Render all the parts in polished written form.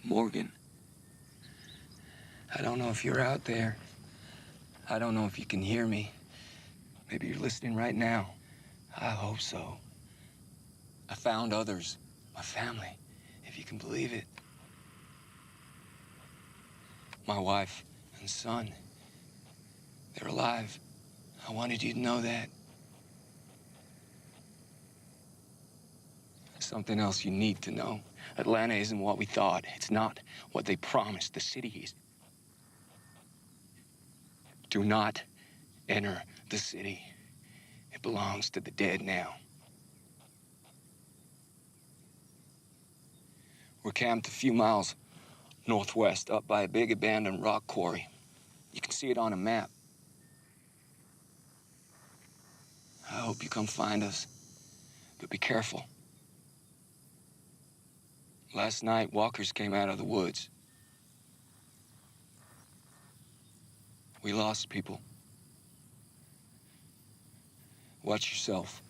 Morgan, I don't know if you're out there. I don't know if you can hear me. Maybe you're listening right now. I hope so. I found others, my family, if you can believe it. My wife and son, they're alive. I wanted you to know that. Something else you need to know. Atlanta isn't what we thought. It's not what they promised. The city is. Do not enter the city. It belongs to the dead now. We're camped a few miles northwest, up by a big abandoned rock quarry. You can see it on a map. I hope you come find us, but be careful. Last night, walkers came out of the woods. We lost people. Watch yourself,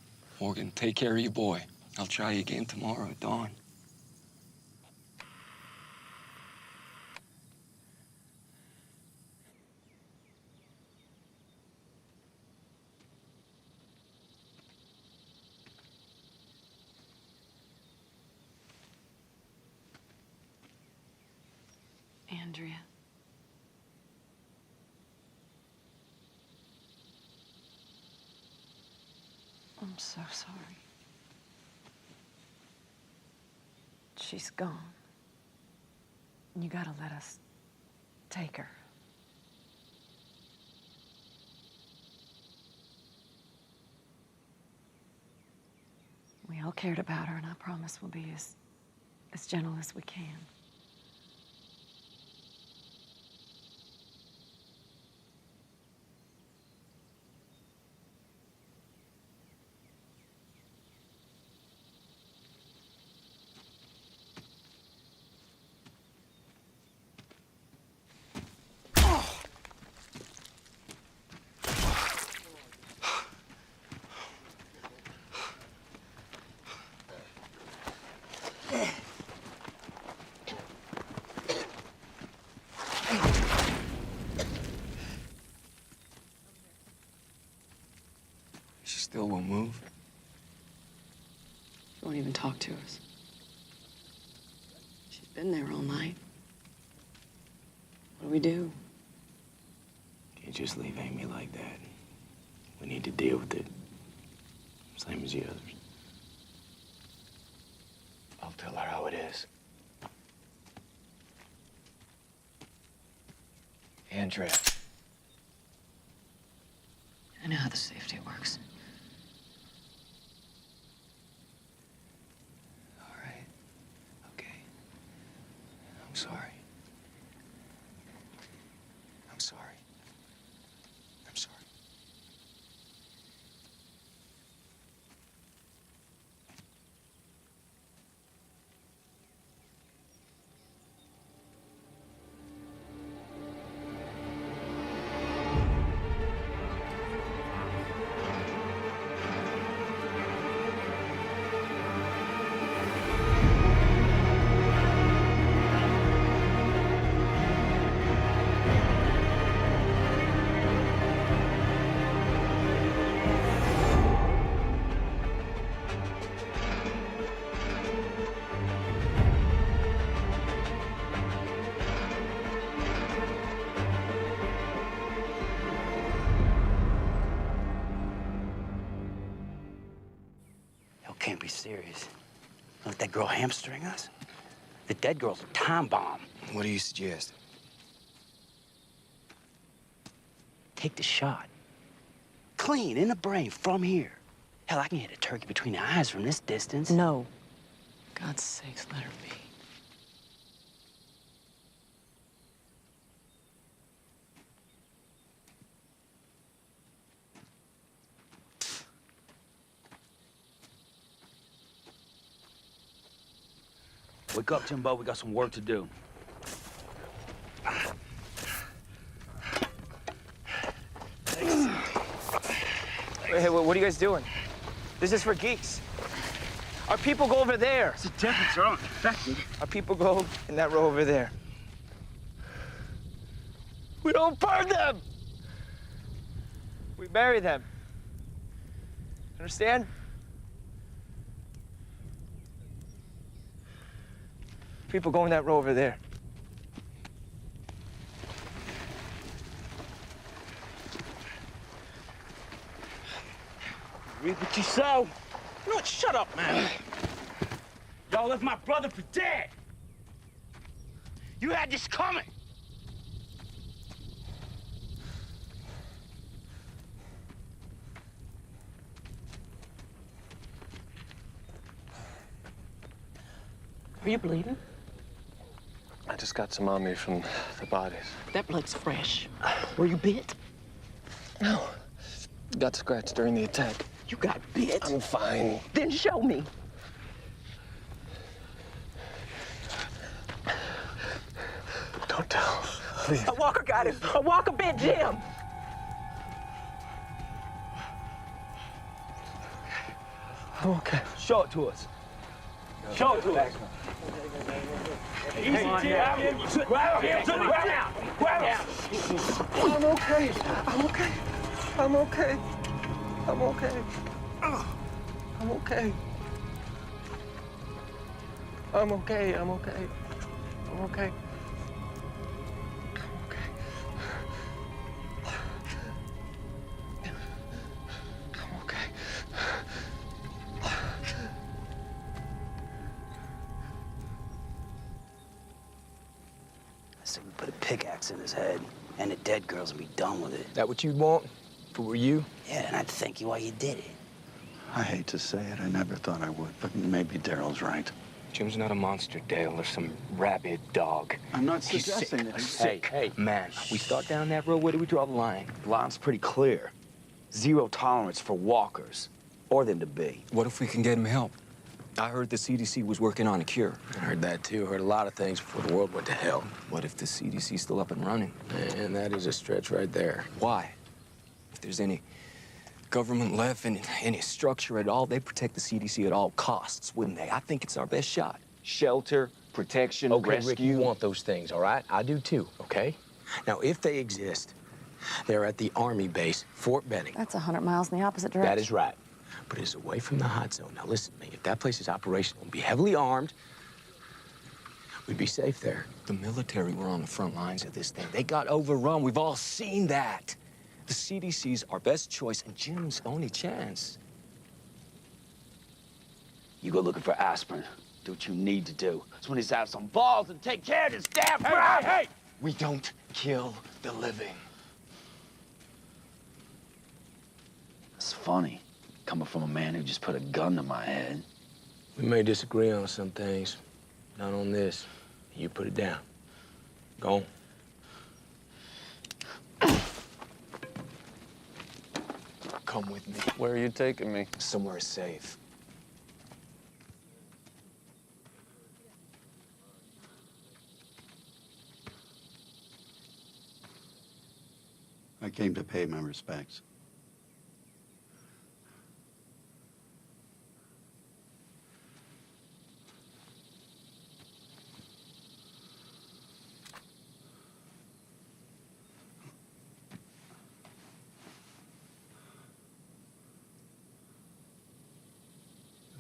Morgan. Take care of your boy. I'll try you again tomorrow at dawn. Andrea. I'm so sorry. She's gone. You gotta let us take her. We all cared about her, and I promise we'll be as gentle as we can. She still won't move. She won't even talk to us. She's been there all night. What do we do? Can't just leave Amy like that. We need to deal with it. Same as the others. I'll tell her how it is. Andrea. I know how the safety works. All right. Okay. I'm sorry. I'm sorry. I'm sorry. Can't be serious. Let that girl hamstring us? The dead girl's a time bomb. What do you suggest? Take the shot. Clean, in the brain, from here. Hell, I can hit a turkey between the eyes from this distance. No. God's sakes, let her be. Wake up, Timbo. We got some work to do. Hey, what are you guys doing? This is for geeks. Our people go over there. The deaths are unaffected. Our people go in that row over there. We don't burn them. We bury them. Understand? People go in that row over there. Reap what you sow. You know what? Shut up, man. Y'all left my brother for dead. You had this coming. Are you bleeding? I just got some on me from the bodies. That blood's fresh. Were you bit? No. Got scratched during the attack. You got bit? I'm fine. Then show me. Don't tell. Please. A walker got him. A walker bit Jim. I'm okay. Show it to us. Show it to us. Easy, Jim. Grab him to the ground. Grab him. I'm okay. I'm okay. I'm okay. I'm okay. I'm okay. I'm okay. I'm okay. I'm okay. I'm okay. I say we put a pickaxe in his head, and the dead girls will be done with it. That what you'd want if it were you? Yeah, and I'd thank you while you did it. I hate to say it, I never thought I would, but maybe Daryl's right. Jim's not a monster, Dale, or some rabid dog. I'm not He's suggesting sick. that he's Hey, hey, man, we start down that road, where do we draw the line? The line's pretty clear. Zero tolerance for walkers, or them to be. What if we can get him help? I heard the CDC was working on a cure. I heard that too. Heard a lot of things before the world went to hell. What if the CDC's still up and running? And that is a stretch right there. Why? If there's any government left and any structure at all, they protect the CDC at all costs, wouldn't they? I think it's our best shot. Shelter, protection, Okay, rescue. Rick, you want those things, all right? I do too, okay? Now, if they exist, they're at the Army base, Fort Benning. That's 100 miles in the opposite direction. That is right. But it's away from the hot zone. Now, listen to me. If that place is operational and be heavily armed, we'd be safe there. The military were on the front lines of this thing. They got overrun. We've all seen that. The CDC's our best choice and Jim's only chance. You go looking for aspirin. Do what you need to do. So when he's out some balls and take care of this damn problem. Hey! We don't kill the living. It's funny, coming from a man who just put a gun to my head. We may disagree on some things. Not on this. You put it down. Go on. Come with me. Where are you taking me? Somewhere safe. I came to pay my respects.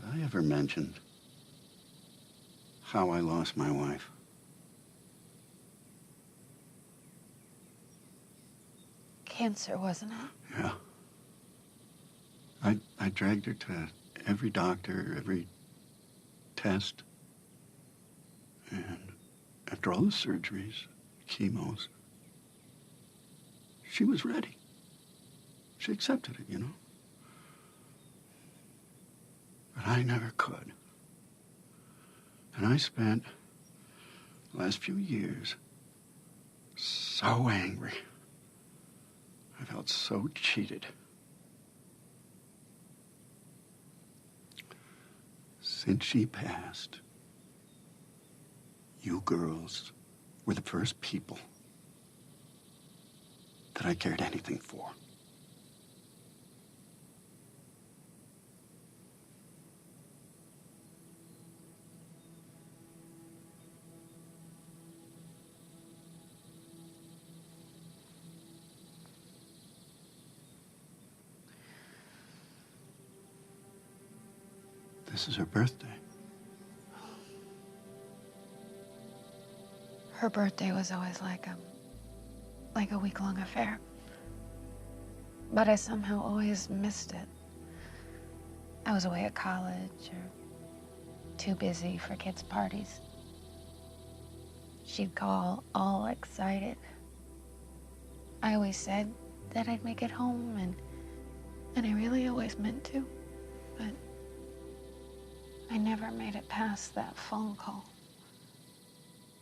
Have I ever mentioned how I lost my wife? Cancer, wasn't it? Yeah. I dragged her to every doctor, every test. And after all the surgeries, chemos, she was ready. She accepted it, you know. But I never could. And I spent the last few years so angry. I felt so cheated. Since she passed, you girls were the first people that I cared anything for. This is her birthday. Her birthday was always like a week-long affair. But I somehow always missed it. I was away at college or too busy for kids' parties. She'd call all excited. I always said that I'd make it home, and I really always meant to, but I never made it past that phone call.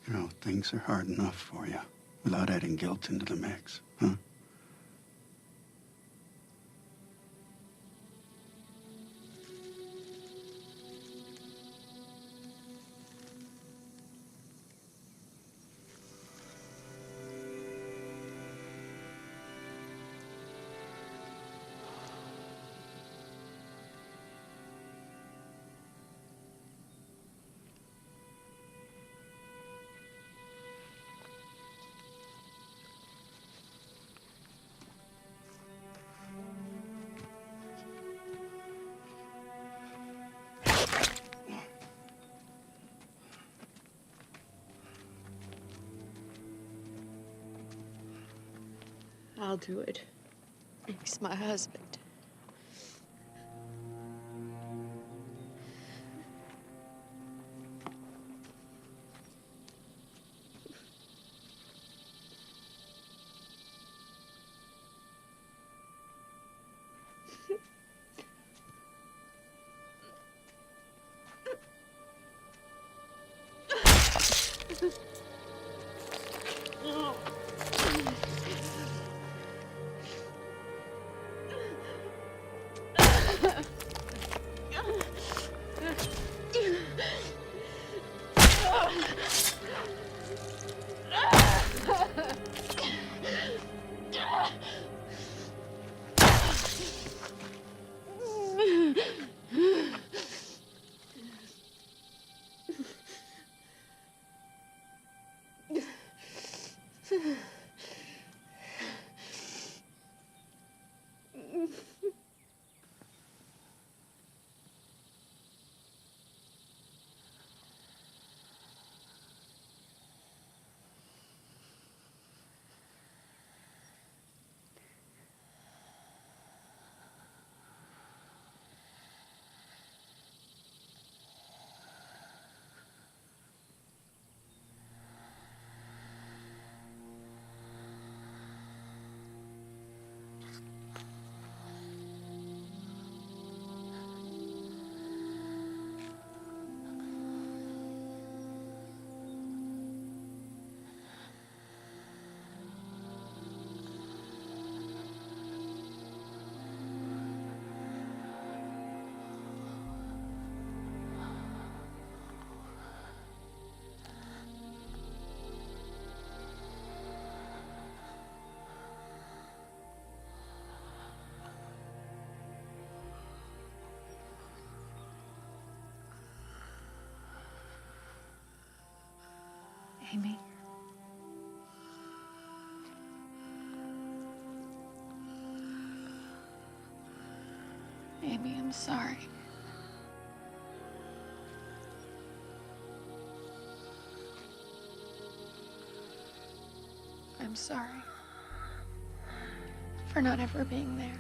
You know, things are hard enough for you without adding guilt into the mix, huh? I'll do it. He's my husband. Amy. Amy, I'm sorry. I'm sorry for not ever being there.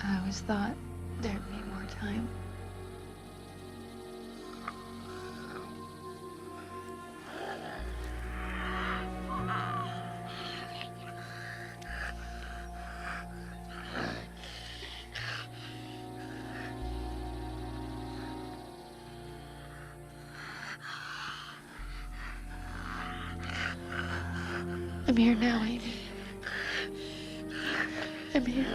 I always thought there'd be more time. I'm here now, Amy. I'm here.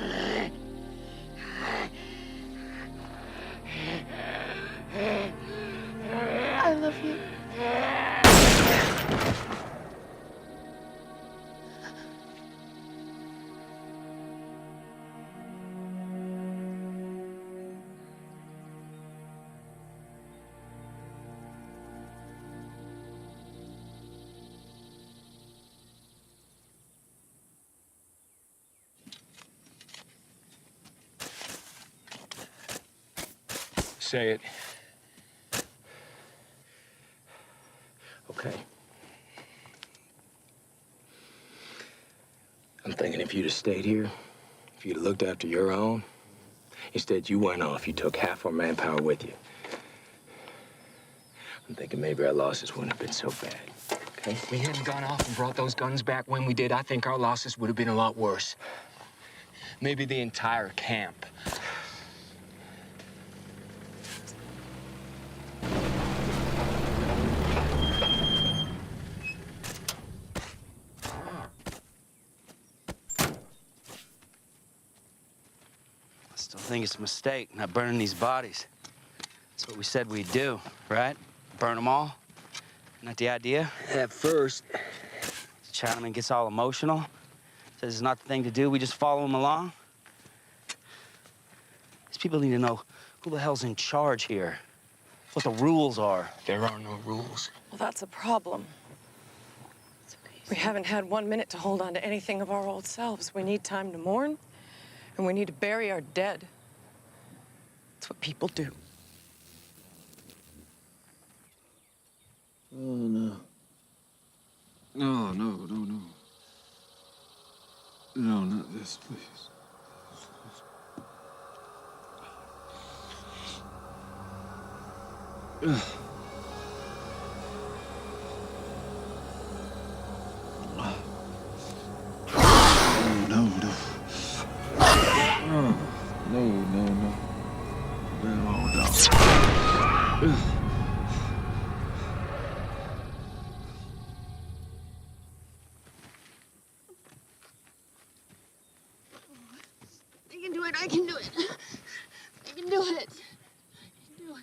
I love you. say it. Okay. I'm thinking if you'd have stayed here, if you'd have looked after your own, instead you went off, you took half our manpower with you. I'm thinking maybe our losses wouldn't have been so bad. Okay? If we hadn't gone off and brought those guns back when we did, I think our losses would have been a lot worse. Maybe the entire camp. I still think it's a mistake not burning these bodies. That's what we said we'd do, right? Burn them all? Not the idea? At first, Chinaman gets all emotional. Says it's not the thing to do, we just follow him along. These people need to know who the hell's in charge here, what the rules are. there are no rules. Well, that's a problem. We haven't had 1 minute to hold on to anything of our old selves. We need time to mourn, and we need to bury our dead. That's what people do. Oh, no. No, no, no, no. No, not this, please. Ugh. No, no. Oh, no, no, no. No, no. Ugh. I can do it. I can do it. I can do it. I can do it.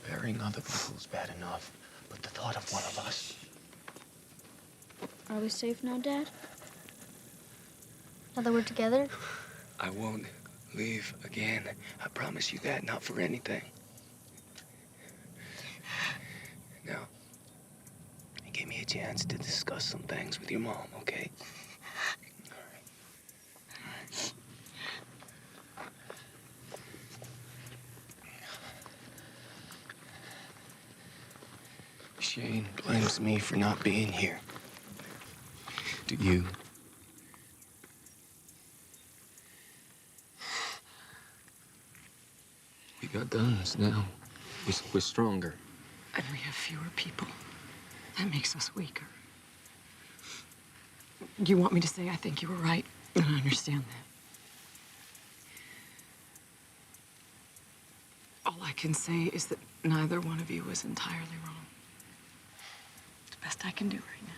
Burying other people is bad enough, but the thought of one of us. Are we safe now, Dad? Now that we're together? I won't leave again. I promise you that, not for anything. Now, give me a chance to discuss some things with your mom, okay? All right. Shane blames me for not being here. Do you? We got guns now. We're stronger. And we have fewer people. That makes us weaker. You want me to say I think you were right, and I understand that. All I can say is that neither one of you was entirely wrong. It's the best I can do right now.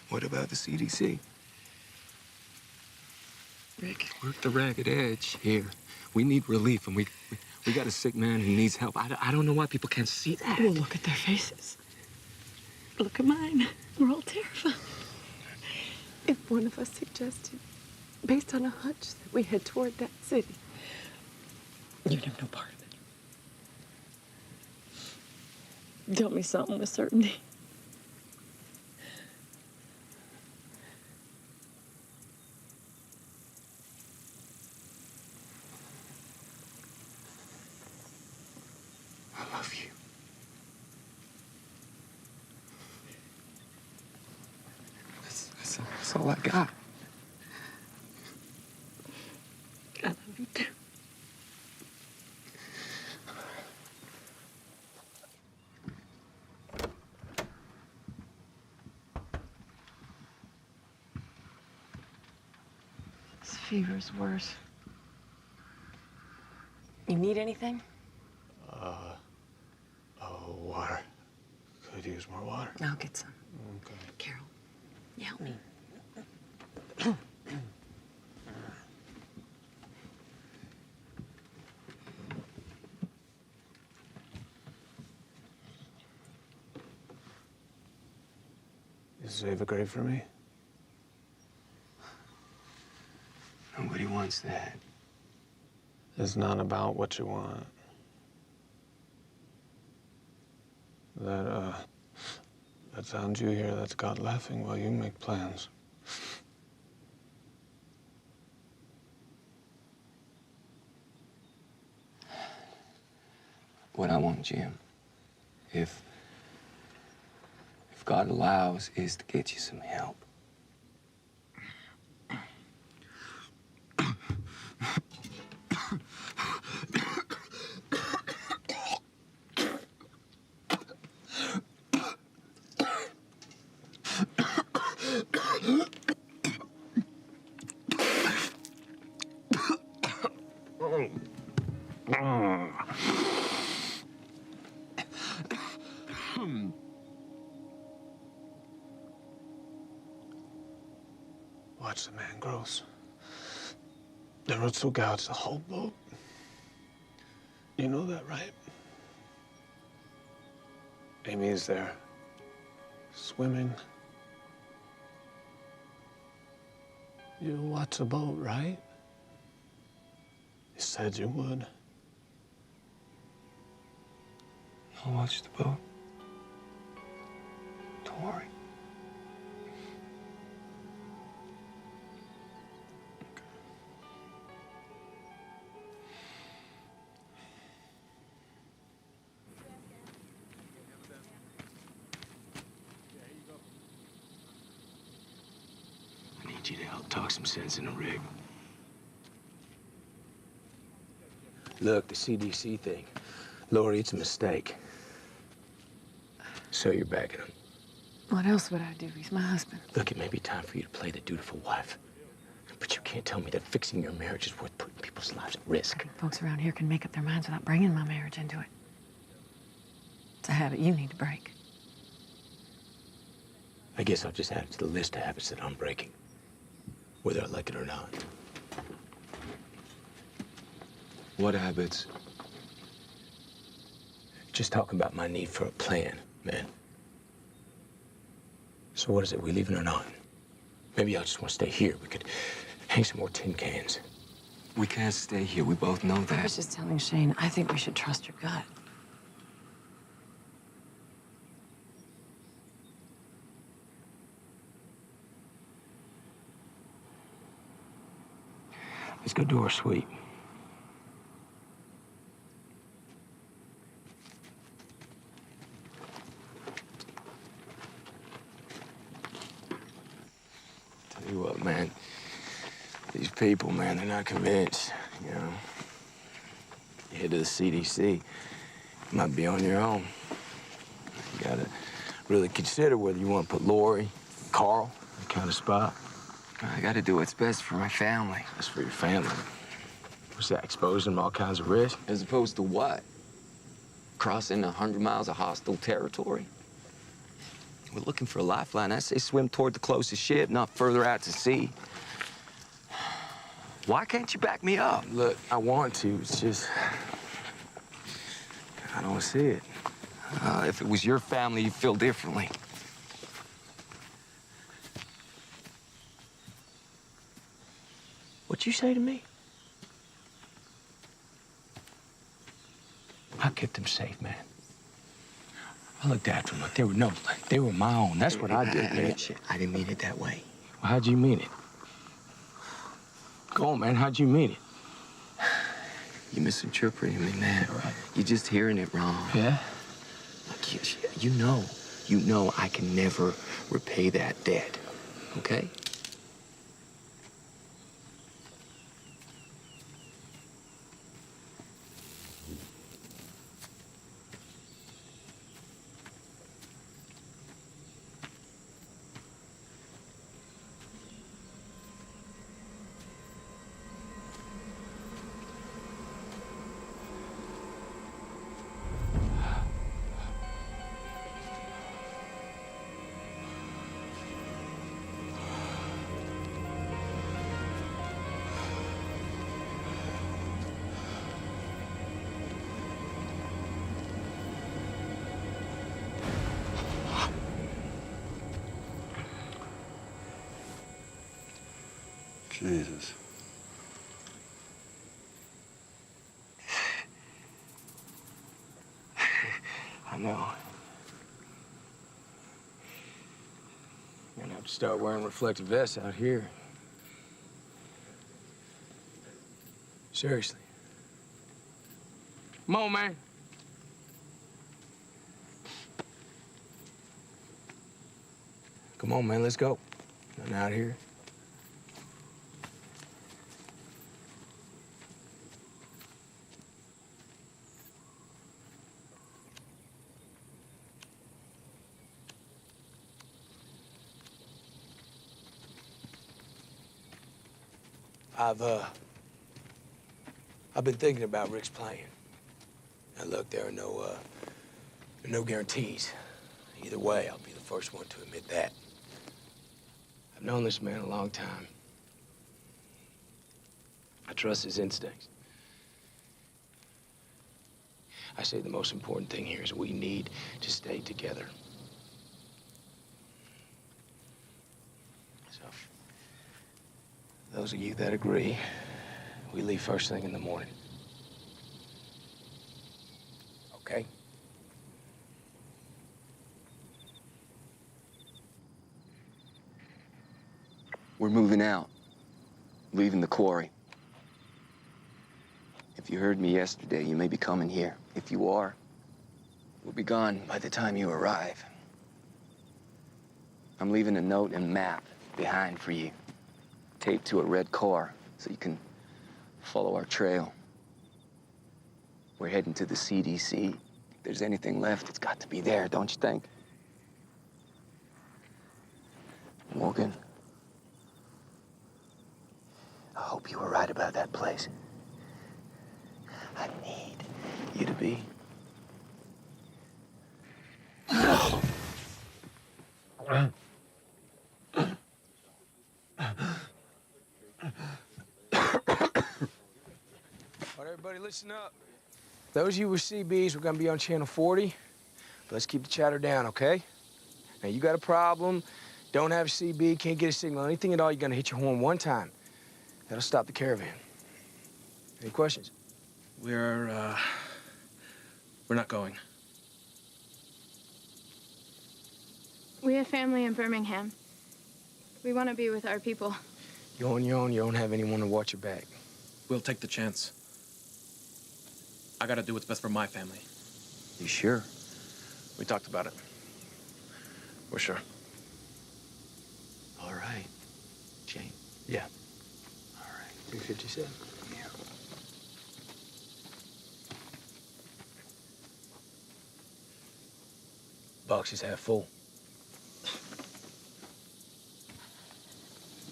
What about the CDC? Rick. We're at the ragged edge here. We need relief, and we got a sick man who needs help. I don't know why people can't see that. Well, look at their faces. Look at mine. We're all terrified. If one of us suggested, based on a hunch, that we head toward that city, you'd have no part of it. Tell me something with certainty. I love you. That's all I got. I love you too. This fever's worse. You need anything? Water. Could use more water. I'll get some. Okay. Carol, you help me. You save a grave for me? Nobody wants that. It's not about what you want. That sounds you hear, that's God laughing while you make plans. What I want, Jim, if God allows, is to get you some help. Watch the mangroves. The roots will gouge the whole boat. You know that, right? Amy is there, swimming. You'll watch the boat, right? You said you would. I'll watch the boat. Don't worry. I need you to help talk some sense in the rig. Look, the CDC thing. Lori, it's a mistake. So you're backing him. What else would I do? He's my husband. Look, it may be time for you to play the dutiful wife. But you can't tell me that fixing your marriage is worth putting people's lives at risk. Folks around here can make up their minds without bringing my marriage into it. It's a habit you need to break. I guess I'll just add it to the list of habits that I'm breaking, whether I like it or not. What habits? Just talking about my need for a plan, man. So what is it, we leaving or not? Maybe I just want to stay here. We could hang some more tin cans. We can't stay here. We both know I that. was just telling Shane, I think we should trust your gut. Let's go do our sweep. Tell you what, man. These people, man, they're not convinced, you know. You head to the CDC, you might be on your own. You gotta really consider whether you want to put Lori, Carl, that kind of spot. I gotta do what's best for my family. That's for your family. What's that, exposing them to all kinds of risk? As opposed to what? Crossing 100 miles of hostile territory? We're looking for a lifeline. I say swim toward the closest ship, not further out to sea. Why can't you back me up? Look, I want to, it's just... I don't see it. If it was your family, you'd feel differently. What'd you say to me? I kept them safe, man. I looked after them like they were my own. That's what I did, man. I didn't mean it that way. Well, how'd you mean it? Go on, man, how'd you mean it? You misinterpreting me, man. Right. You're just hearing it wrong. Yeah? Look, you know I can never repay that debt, okay? Jesus. I know. You're gonna have to start wearing reflective vests out here. Seriously. Come on, man. Come on, man, let's go. Nothing out here. I've been thinking about Rick's plan. Now look, there are no guarantees. Either way, I'll be the first one to admit that. I've known this man a long time. I trust his instincts. I say the most important thing here is we need to stay together. So, those of you that agree, we leave first thing in the morning. Okay? We're moving out, leaving the quarry. If you heard me yesterday, you may be coming here. If you are, we'll be gone by the time you arrive. I'm leaving a note and map behind for you, taped to a red car so you can follow our trail. We're heading to the CDC. If there's anything left, it's got to be there, don't you think? Morgan, I hope you were right about that place. I need you to be. All right, everybody, listen up. Those of you with CBs, we're gonna be on channel 40. But let's keep the chatter down, okay? Now, you got a problem, don't have a CB, can't get a signal, anything at all, you're gonna hit your horn one time. That'll stop the caravan. Any questions? We're not going. We have family in Birmingham. We want to be with our people. You're on your own, you don't have anyone to watch your back. We'll take the chance. I gotta do what's best for my family. You sure? We talked about it. We're sure. All right. Jane. Yeah. All right, 357. Yeah. Box is half full.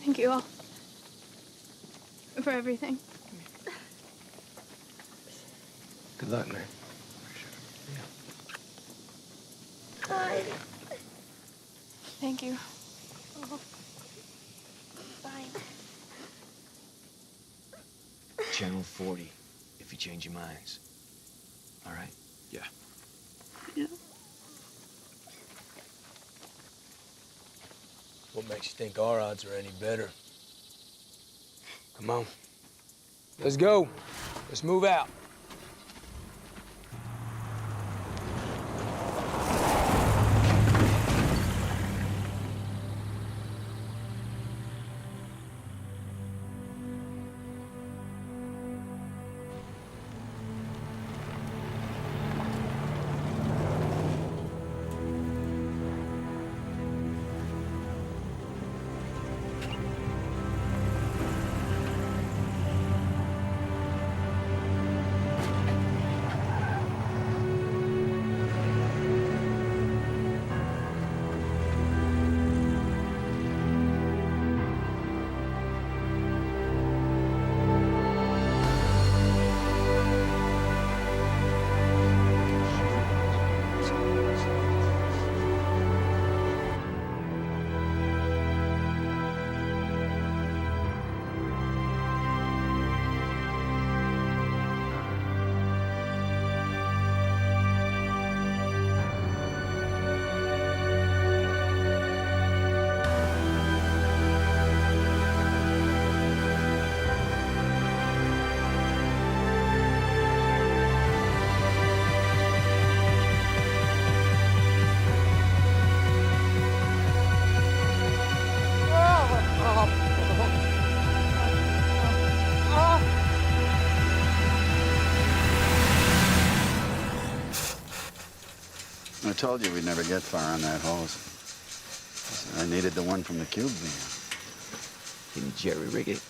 Thank you all for everything. Good luck, man. Bye. Thank you. Bye. Channel 40, if you change your minds. All right? Yeah. Yeah. What makes you think our odds are any better? Come on. Let's go. Let's move out. I told you we'd never get far on that hose. I needed the one from the cube van. Can you jerry-rig it?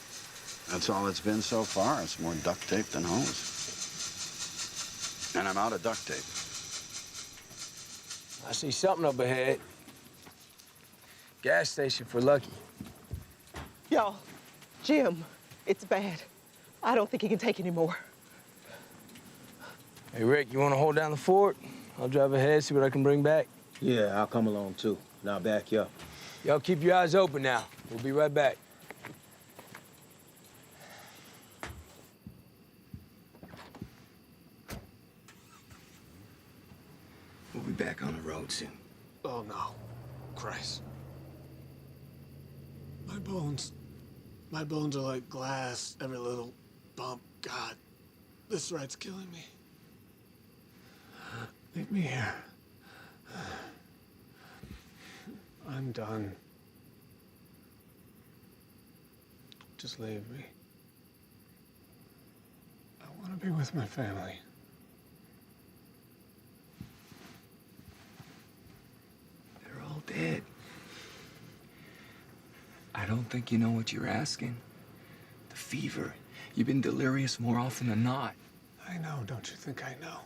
That's all it's been so far. It's more duct tape than hose. And I'm out of duct tape. I see something up ahead. Gas station for Lucky. Y'all, Jim, it's bad. I don't think he can take any more. Hey, Rick, you want to hold down the fort? I'll drive ahead, see what I can bring back. Yeah, I'll come along too. And I'll back you up. Y'all keep your eyes open now. We'll be right back. We'll be back on the road soon. Oh, no. Christ. My bones are like glass. Every little bump. God, this ride's killing me. Leave me here. I'm done. Just leave me. I want to be with my family. They're all dead. I don't think you know what you're asking. The fever. You've been delirious more often than not. I know, don't you think I know?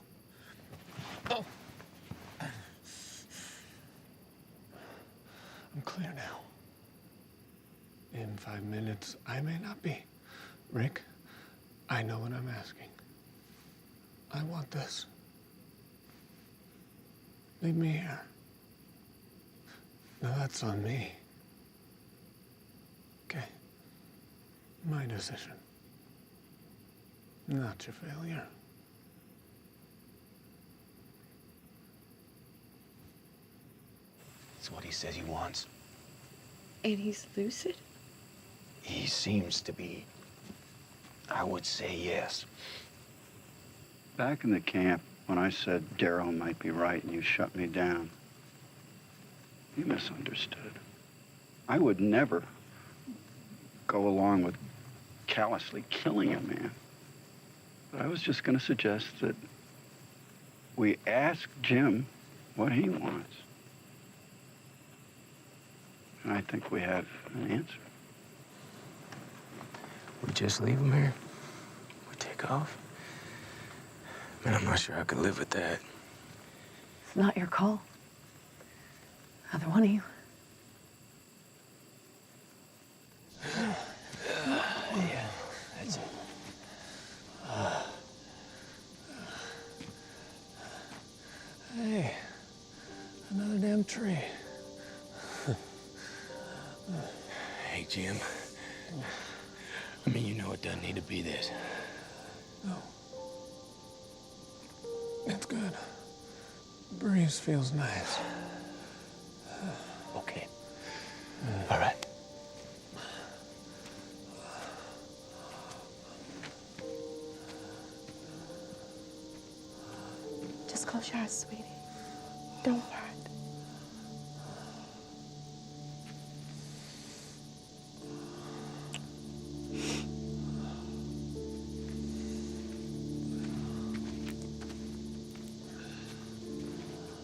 Oh. I'm clear now. In 5 minutes, I may not be. Rick, I know what I'm asking. I want this. Leave me here. Now that's on me. Okay. My decision. Not your failure. It's what he says he wants. And he's lucid? He seems to be. I would say yes. Back in the camp, when I said Daryl might be right and you shut me down, you misunderstood. I would never go along with callously killing a man. But I was just going to suggest that we ask Jim what he wants. And I think we have an answer. We just leave him here? We take off? Man, I'm not sure I could live with that. It's not your call. Either one of you. Yeah, that's it. Hey, another damn tree. Hey, Jim. I mean, you know it doesn't need to be this. No. It's good. Breeze feels nice. Okay. All right. Just close your eyes, sweetie. Don't worry.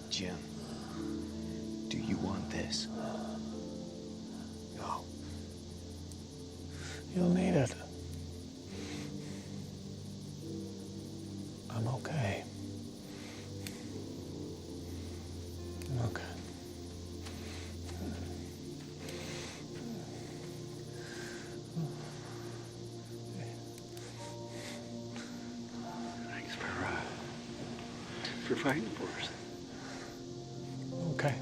Jim, do you want this? No. You'll need it. I'm okay. I'm okay. Thanks for fighting for us. Okay.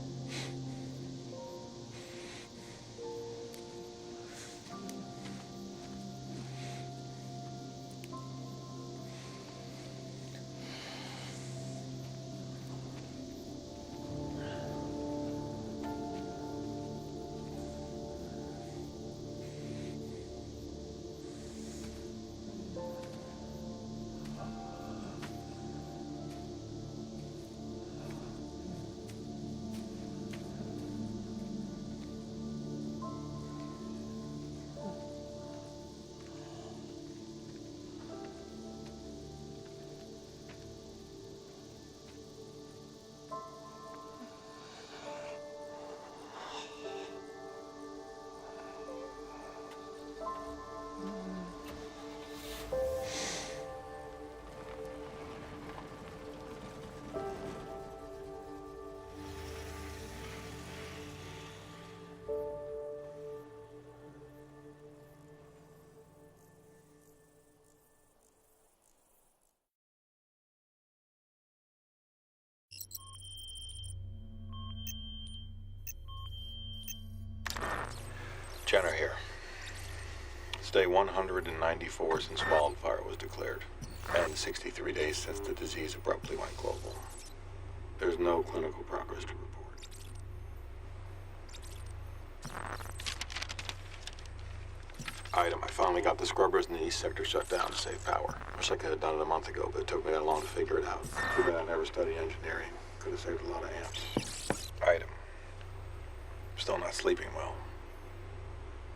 Jenner here. It's day 194 since wildfire was declared, and 63 days since the disease abruptly went global. There's no clinical progress to report. Item, I finally got the scrubbers in the east sector shut down to save power. Wish I could have done it a month ago, but it took me that long to figure it out. Too bad I never studied engineering. Could have saved a lot of amps. Item. Still not sleeping well.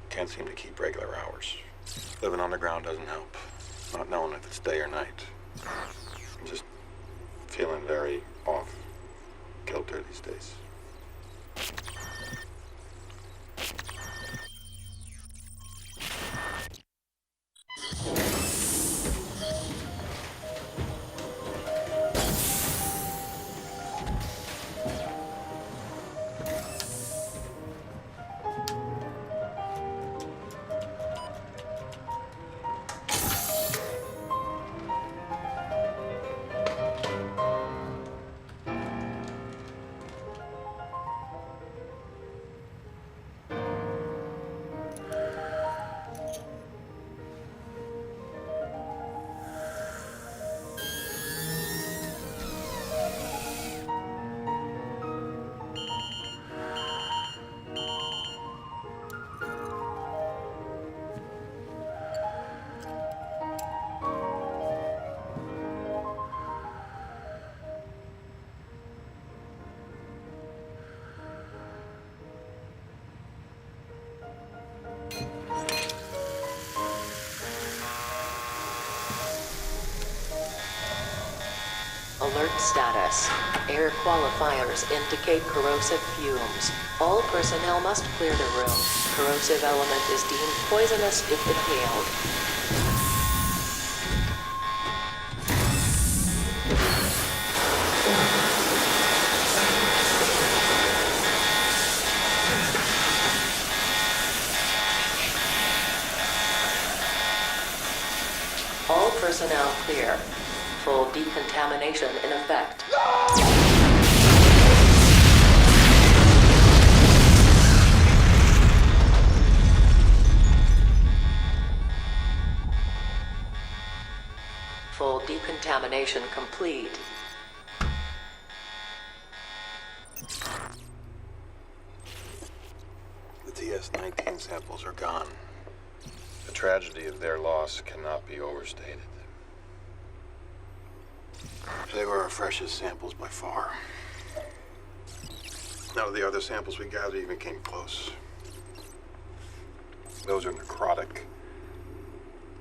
Can't seem to keep regular hours. Living underground doesn't help. Not knowing if it's day or night. I'm just feeling very off kilter these days. Alert status. Air qualifiers indicate corrosive fumes. All personnel must clear the room. Corrosive element is deemed poisonous if inhaled. All personnel clear. Full decontamination in effect. Full decontamination complete. The TS-19 samples are gone. The tragedy of their loss cannot be overstated. They were our freshest samples by far. None of the other samples we gathered even came close. Those are necrotic,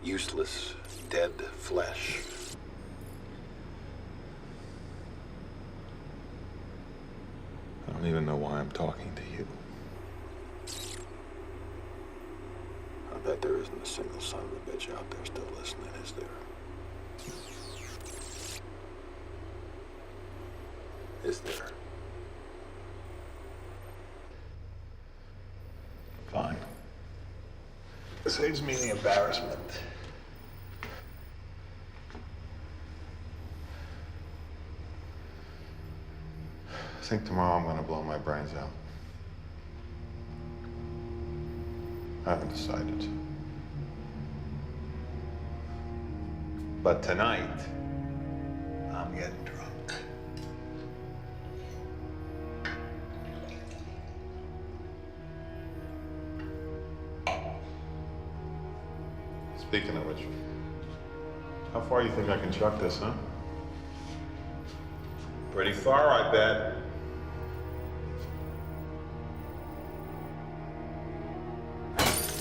useless, dead flesh. I don't even know why I'm talking to you. I bet there isn't a single son of a bitch out there still listening, is there? Is there? Fine. It saves me the embarrassment. I think tomorrow I'm gonna blow my brains out. I haven't decided. But tonight, I'm getting drunk. Speaking of which, how far do you think I can chuck this, huh? Pretty far, I bet.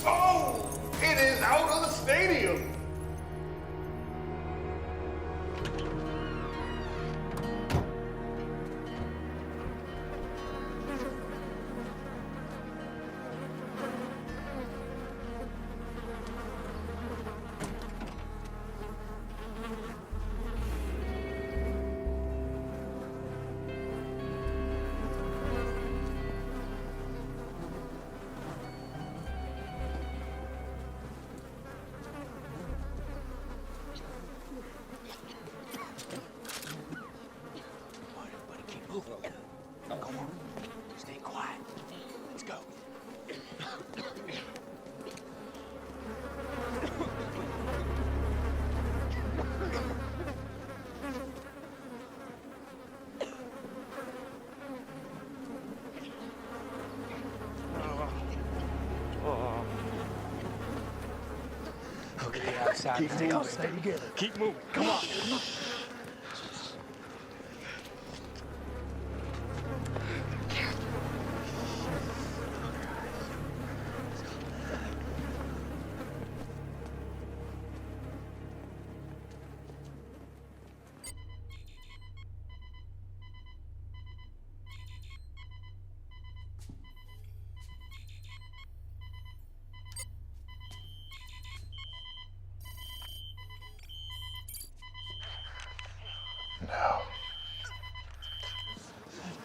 Oh! It is out of the stadium! Go on. Stay quiet. Let's go. happening. Keep moving. Stay together. Keep moving. Come on. Now.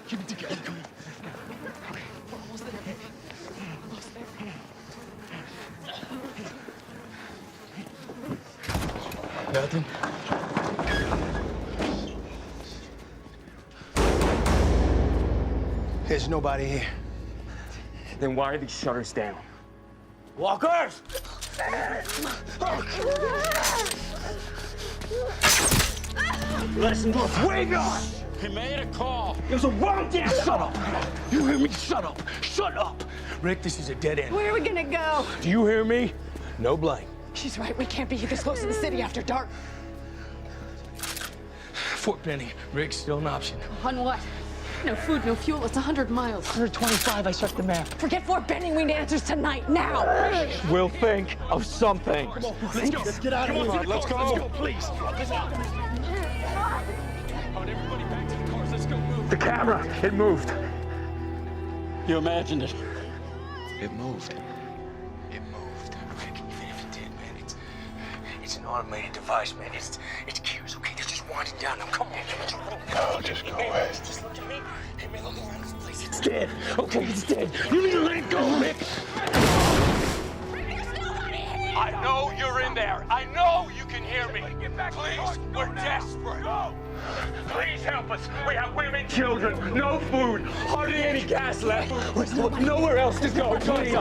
Keep it together. Come on. Almost there. Almost there. Nothing. There's nobody here. Then why are these shutters down? Walkers! Listen, look, wake up! He made a call. It was a wrong damn Shut up! You hear me? Shut up! Shut up! Rick, this is a dead end. Where are we gonna go? Do you hear me? No blame. She's right. We can't be this close to the city after dark. Fort Benning. Rick's still an option. On what? No food, no fuel. It's 100 miles. 125, I checked the map. Forget Fort Benning. We need answers tonight, now. We'll think of something. Come on, let's go. Let's get out of here. Let's go. Let's go, please. Everybody back to the cars. Let's go move. The camera, it moved. You imagined it. It moved. It moved. Rick, even if it did, man, it's an automated device, man. It's cues, okay? They're just winding down. Now, come on. No, just go away. Just look at me. Hey, man, look around this place. It's dead. Okay, it's dead. You need to let it go, Rick. I know you're in there. I know you can hear me. Please, we're desperate. Please help us. We have women, children, no food, hardly any gas left. There's nowhere else to go. Please,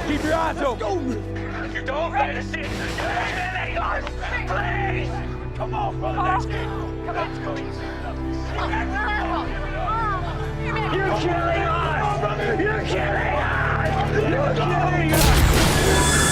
keep your eyes open. If you don't let us in, you're eliminating us. Please. Come on, brother. Let's go. Let's go. You're killing us. You're killing us. You're killing us.